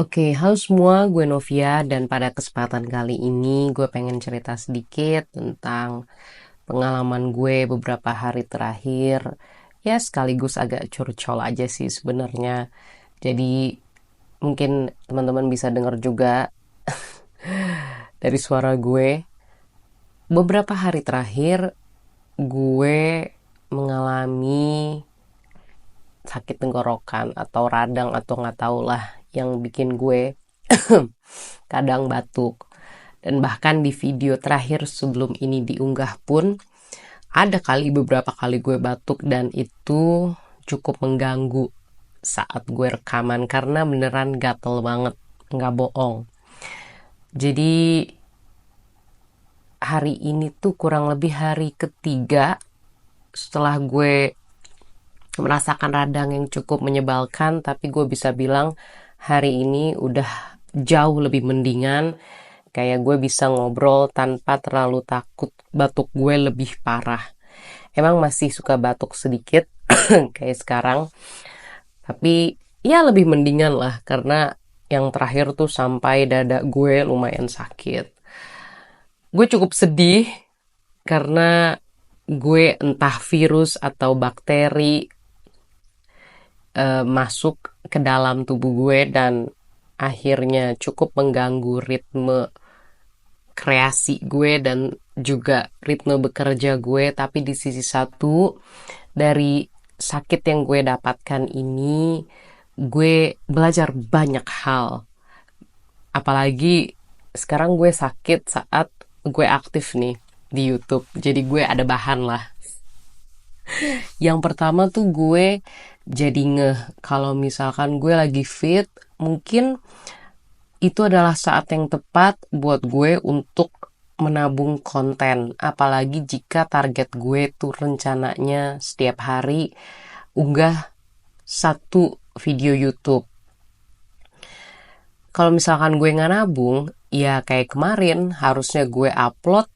Oke, halo semua, gue Novia dan pada kesempatan kali ini gue pengen cerita sedikit tentang pengalaman gue beberapa hari terakhir. Ya sekaligus agak curcol aja sih sebenarnya. Jadi mungkin teman-teman bisa dengar juga dari suara gue. Beberapa hari terakhir gue mengalami sakit tenggorokan atau radang atau nggak tau lah yang bikin gue kadang batuk. Dan bahkan di video terakhir sebelum ini diunggah pun ada beberapa kali gue batuk dan itu cukup mengganggu saat gue rekaman karena beneran gatel banget, nggak bohong. Jadi hari ini tuh kurang lebih hari ketiga setelah gue merasakan radang yang cukup menyebalkan, tapi gue bisa bilang hari ini udah jauh lebih mendingan. Kayak gue bisa ngobrol tanpa terlalu takut batuk gue lebih parah. Emang masih suka batuk sedikit kayak sekarang, tapi ya lebih mendingan lah karena yang terakhir tuh sampai dada gue lumayan sakit. Gue cukup sedih karena gue entah virus atau bakteri masuk ke dalam tubuh gue dan akhirnya cukup mengganggu ritme kreasi gue dan juga ritme bekerja gue. Tapi di sisi satu, dari sakit yang gue dapatkan ini gue belajar banyak hal, apalagi sekarang gue sakit saat gue aktif nih di YouTube, jadi gue ada bahan lah. Yang pertama tuh gue jadi ngeh kalau misalkan gue lagi fit, mungkin itu adalah saat yang tepat buat gue untuk menabung konten. Apalagi jika target gue tuh rencananya setiap hari unggah satu video YouTube. Kalau misalkan gue nggak nabung, ya kayak kemarin harusnya gue upload,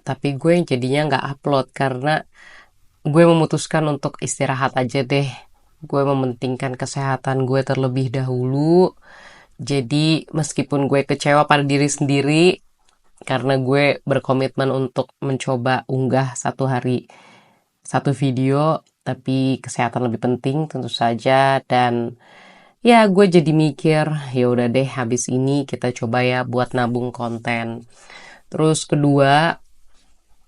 tapi gue jadinya nggak upload karena gue memutuskan untuk istirahat aja deh. Gue mementingkan kesehatan gue terlebih dahulu. Jadi meskipun gue kecewa pada diri sendiri karena gue berkomitmen untuk mencoba unggah satu hari satu video, tapi kesehatan lebih penting tentu saja. Dan ya gue jadi mikir, ya udah deh habis ini kita coba ya buat nabung konten. Terus kedua,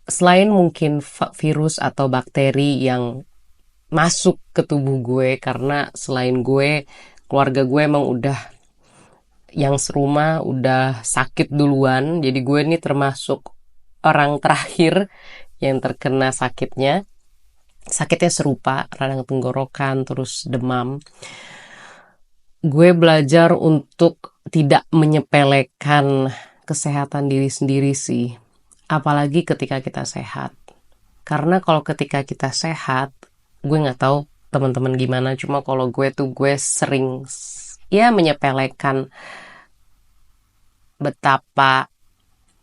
selain mungkin virus atau bakteri yang masuk ke tubuh gue, karena selain gue, keluarga gue emang udah yang serumah udah sakit duluan, jadi gue nih termasuk orang terakhir yang terkena sakitnya. Sakitnya serupa, radang tenggorokan, terus demam. Gue belajar untuk tidak menyepelekan kesehatan diri sendiri sih, apalagi ketika kita sehat. Karena kalau ketika kita sehat, gue nggak tahu teman-teman gimana, cuma kalau gue sering ya menyepelekan betapa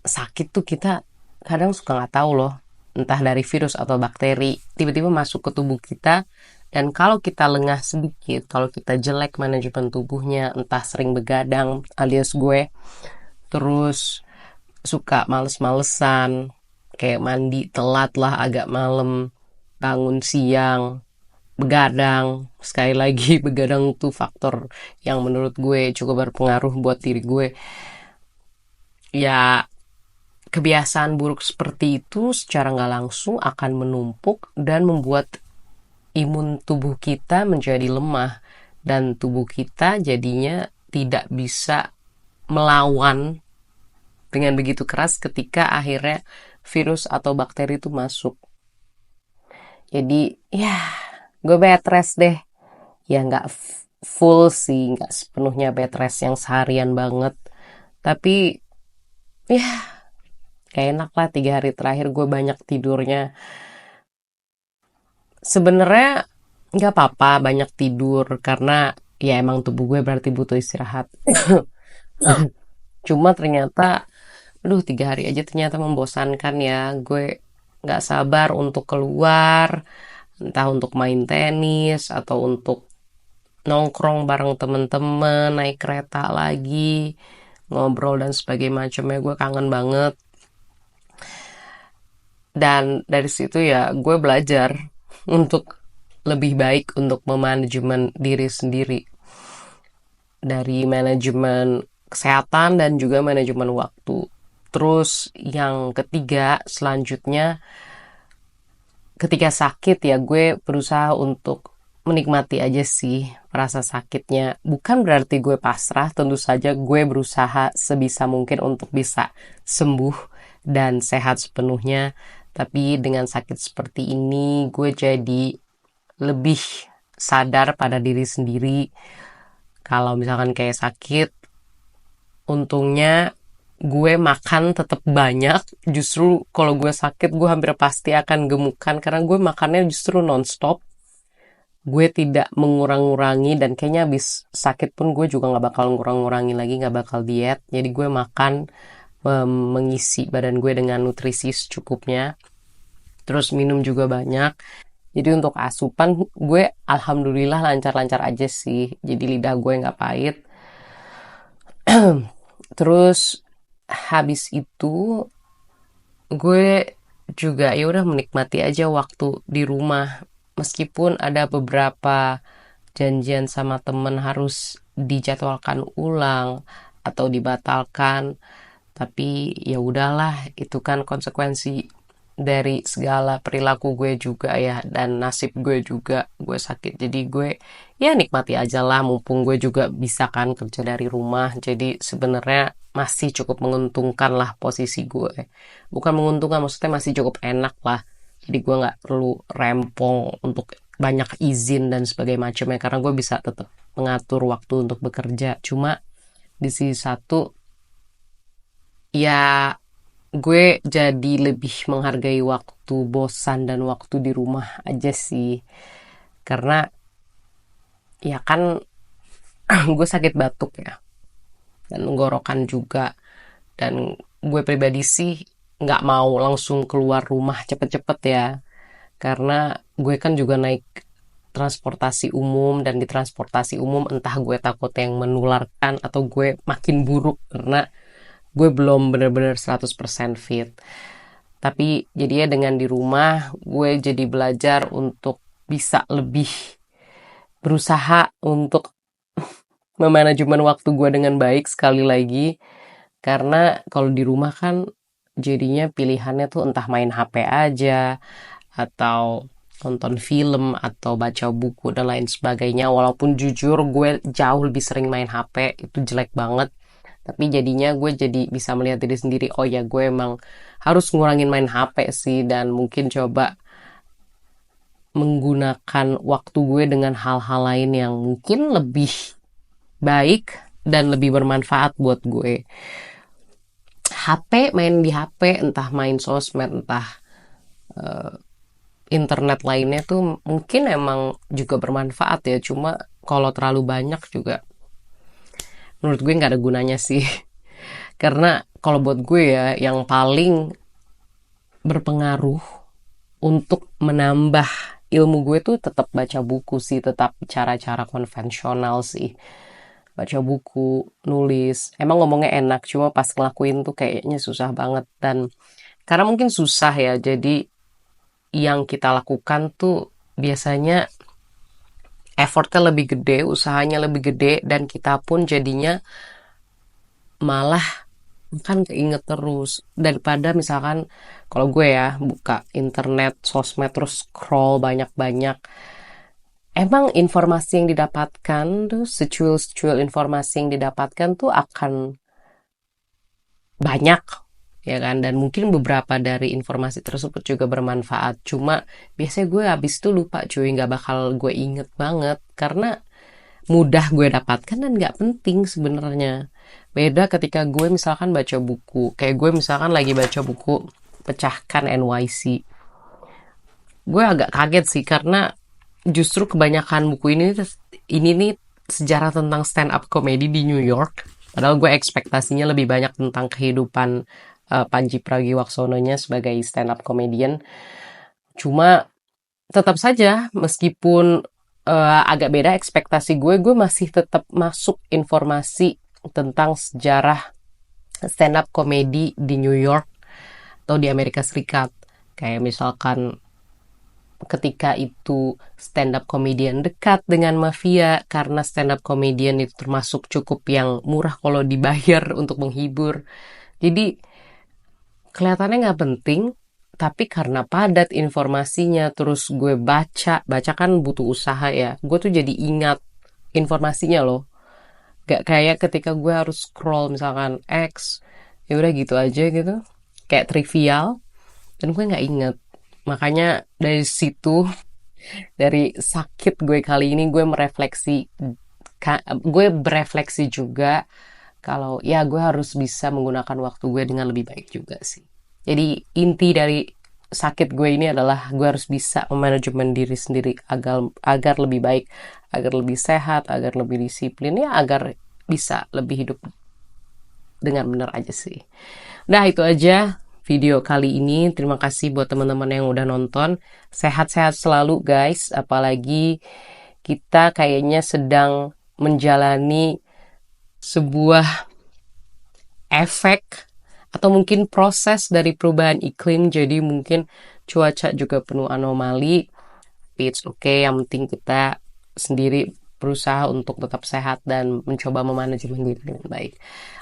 sakit tuh kita kadang suka nggak tahu loh, entah dari virus atau bakteri tiba-tiba masuk ke tubuh kita. Dan kalau kita lengah sedikit, kalau kita jelek manajemen tubuhnya, entah sering begadang alias gue, terus suka males-malesan, kayak mandi telat lah agak malam, bangun siang, begadang. Sekali lagi begadang tuh faktor yang menurut gue cukup berpengaruh buat diri gue. Ya kebiasaan buruk seperti itu secara nggak langsung akan menumpuk dan membuat imun tubuh kita menjadi lemah dan tubuh kita jadinya tidak bisa melawan dengan begitu keras ketika akhirnya virus atau bakteri itu masuk. Jadi ya gue bed rest deh. Ya nggak full sih, nggak sepenuhnya bed rest yang seharian banget. Tapi ya kayak enak lah 3 hari terakhir gue banyak tidurnya. Sebenarnya nggak apa-apa banyak tidur karena ya emang tubuh gue berarti butuh istirahat. Cuma ternyata, aduh 3 hari aja ternyata membosankan ya. Gue nggak sabar untuk keluar, entah untuk main tenis atau untuk nongkrong bareng temen-temen, naik kereta lagi, ngobrol dan sebagainya macamnya, gue kangen banget. Dan dari situ ya gue belajar untuk lebih baik untuk memanajemen diri sendiri, dari manajemen kesehatan dan juga manajemen waktu. Terus yang ketiga selanjutnya, ketika sakit ya gue berusaha untuk menikmati aja sih rasa sakitnya. Bukan berarti gue pasrah, tentu saja gue berusaha sebisa mungkin untuk bisa sembuh dan sehat sepenuhnya. Tapi dengan sakit seperti ini, gue jadi lebih sadar pada diri sendiri. Kalau misalkan kayak sakit, untungnya gue makan tetap banyak. Justru kalau gue sakit, gue hampir pasti akan gemukan karena gue makannya justru nonstop. Gue tidak mengurang-ngurangi, dan kayaknya abis sakit pun gue juga nggak bakal ngurang-ngurangi lagi, nggak bakal diet. Jadi gue makan mengisi badan gue dengan nutrisi secukupnya. Terus minum juga banyak. Jadi untuk asupan gue alhamdulillah lancar-lancar aja sih. Jadi lidah gue nggak pahit. Terus habis itu gue juga ya udah menikmati aja waktu di rumah. Meskipun ada beberapa janjian sama temen harus dijadwalkan ulang atau dibatalkan, tapi ya udahlah, itu kan konsekuensi dari segala perilaku gue juga ya, dan nasib gue juga, gue sakit. Jadi gue ya nikmati aja lah, mumpung gue juga bisa kan kerja dari rumah. Jadi sebenarnya masih cukup menguntungkan lah posisi gue. Bukan menguntungkan, maksudnya masih cukup enak lah. Jadi gue nggak perlu rempong untuk banyak izin dan sebagainya macamnya, karena gue bisa tetap mengatur waktu untuk bekerja. Cuma di sisi satu ya gue jadi lebih menghargai waktu bosan dan waktu di rumah aja sih. Karena ya kan gue sakit batuk ya, dan tenggorokan juga. Dan gue pribadi sih nggak mau langsung keluar rumah cepet-cepet ya. Karena gue kan juga naik transportasi umum, dan di transportasi umum entah gue takut yang menularkan atau gue makin buruk karena gue belum bener-bener 100% fit. Tapi jadinya dengan di rumah gue jadi belajar untuk bisa lebih berusaha untuk memanajemen waktu gue dengan baik sekali lagi. Karena kalau di rumah kan jadinya pilihannya tuh entah main HP aja, atau nonton film, atau baca buku dan lain sebagainya. Walaupun jujur gue jauh lebih sering main HP, itu jelek banget. Tapi jadinya gue jadi bisa melihat diri sendiri, oh ya gue emang harus ngurangin main HP sih, dan mungkin coba menggunakan waktu gue dengan hal-hal lain yang mungkin lebih baik dan lebih bermanfaat buat gue. HP, main di HP, entah main sosmed, entah internet lainnya tuh mungkin emang juga bermanfaat ya. Cuma kalau terlalu banyak juga menurut gue nggak ada gunanya sih. Karena kalau buat gue ya, yang paling berpengaruh untuk menambah ilmu gue tuh tetap baca buku sih, tetap cara-cara konvensional sih. Baca buku, nulis. Emang ngomongnya enak, cuma pas ngelakuin tuh kayaknya susah banget. Dan karena mungkin susah ya, jadi yang kita lakukan tuh biasanya effortnya lebih gede, usahanya lebih gede, dan kita pun jadinya malah kan keinget terus. Daripada misalkan kalau gue ya buka internet, sosmed, terus scroll banyak-banyak, emang informasi yang didapatkan tuh, secuil-secuil informasi yang didapatkan tuh akan banyak ya kan, dan mungkin beberapa dari informasi tersebut juga bermanfaat. Cuma biasanya gue habis itu lupa cuy, nggak bakal gue inget banget karena mudah gue dapatkan dan nggak penting sebenarnya. Beda ketika gue misalkan baca buku, kayak gue misalkan lagi baca buku Pecahkan NYC. Gue agak kaget sih karena justru kebanyakan buku ini nih sejarah tentang stand up comedy di New York. Padahal gue ekspektasinya lebih banyak tentang kehidupan Panji Pragiwaksononya sebagai stand up comedian. Cuma tetap saja meskipun agak beda ekspektasi gue masih tetap masuk informasi tentang sejarah stand up comedy di New York atau di Amerika Serikat. Kayak misalkan ketika itu stand up comedian dekat dengan mafia, karena stand up comedian itu termasuk cukup yang murah kalau dibayar untuk menghibur. Jadi kelihatannya nggak penting, tapi karena padat informasinya, terus gue baca kan butuh usaha ya. Gue tuh jadi ingat informasinya loh. Gak kayak ketika gue harus scroll misalkan X, ya udah gitu aja gitu, kayak trivial, dan gue nggak inget. Makanya dari situ, dari sakit gue kali ini, gue berefleksi juga kalau ya gue harus bisa menggunakan waktu gue dengan lebih baik juga sih. Jadi inti dari sakit gue ini adalah gue harus bisa memanajemen diri sendiri agar lebih baik, agar lebih sehat, agar lebih disiplin, ya agar bisa lebih hidup dengan benar aja sih. Nah itu aja video kali ini. Terima kasih buat teman-teman yang udah nonton. Sehat-sehat selalu guys. Apalagi kita kayaknya sedang menjalani sebuah efek atau mungkin proses dari perubahan iklim. Jadi mungkin cuaca juga penuh anomali. Tapi it's okay. Yang penting kita sendiri berusaha untuk tetap sehat dan mencoba memanajemen diri dengan baik.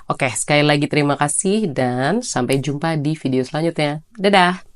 Oke, sekali lagi terima kasih dan sampai jumpa di video selanjutnya. Dadah!